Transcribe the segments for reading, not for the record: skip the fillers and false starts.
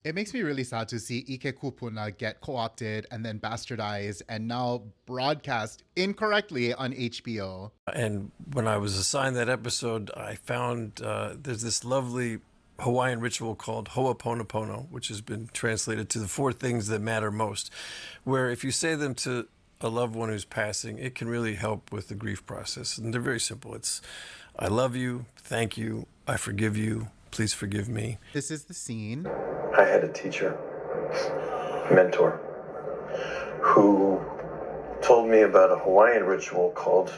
It makes me really sad to see Ike Kupuna get co-opted and then bastardized and now broadcast incorrectly on HBO. And when I was assigned that episode, I found there's this lovely Hawaiian ritual called Ho'oponopono, which has been translated to the four things that matter most, where if you say them to a loved one who's passing, it can really help with the grief process. And they're very simple. It's, I love you, thank you, I forgive you, please forgive me. This is the scene. I had a teacher, mentor, who told me about a Hawaiian ritual called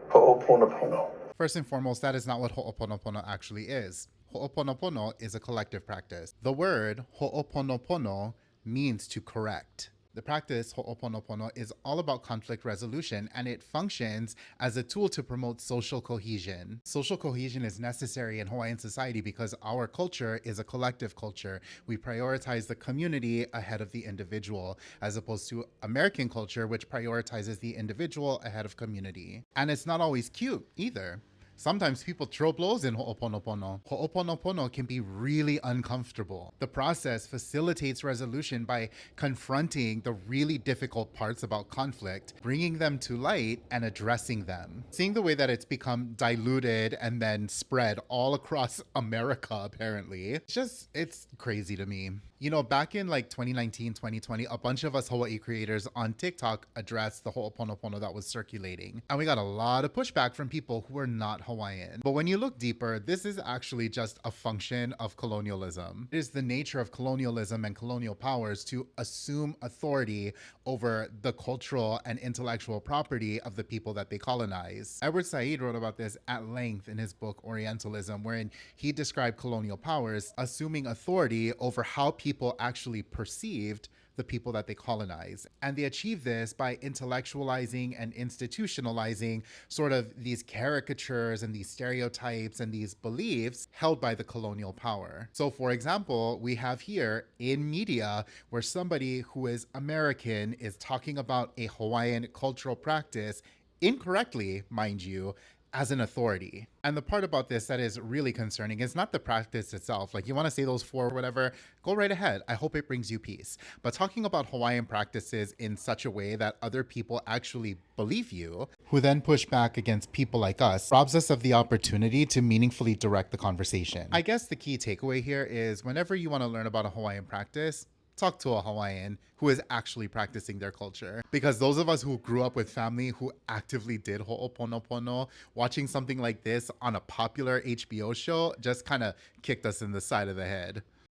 Ho'oponopono. First and foremost, that is not what Ho'oponopono actually is. Ho'oponopono is a collective practice. The word Ho'oponopono means to correct. The practice Ho'oponopono is all about conflict resolution, and it functions as a tool to promote social cohesion. Social cohesion is necessary in Hawaiian society because our culture is a collective culture. We prioritize the community ahead of the individual, as opposed to American culture, which prioritizes the individual ahead of community. And it's not always cute either. Sometimes people throw blows in Ho'oponopono. Ho'oponopono can be really uncomfortable. The process facilitates resolution by confronting the really difficult parts about conflict, bringing them to light, and addressing them. Seeing the way that it's become diluted and then spread all across America, apparently, it's crazy to me. You know, back in like 2019, 2020, a bunch of us Hawaii creators on TikTok addressed the Ho'oponopono that was circulating. And we got a lot of pushback from people who were not Hawaiian. But when you look deeper, this is actually just a function of colonialism. It is the nature of colonialism and colonial powers to assume authority over the cultural and intellectual property of the people that they colonize. Edward Said wrote about this at length in his book Orientalism, wherein he described colonial powers assuming authority over how people actually perceived the people that they colonize. And they achieve this by intellectualizing and institutionalizing sort of these caricatures and these stereotypes and these beliefs held by the colonial power. So for example, we have here in media where somebody who is American is talking about a Hawaiian cultural practice incorrectly, mind you, as an authority. And the part about this that is really concerning is not the practice itself. Like, you want to say those four or whatever, go right ahead. I hope it brings you peace. But talking about Hawaiian practices in such a way that other people actually believe you, who then push back against people like us, robs us of the opportunity to meaningfully direct the conversation. I guess the key takeaway here is whenever you want to learn about a Hawaiian practice, talk to a Hawaiian who is actually practicing their culture. Because those of us who grew up with family who actively did Ho'oponopono, watching something like this on a popular HBO show just kind of kicked us in the side of the head.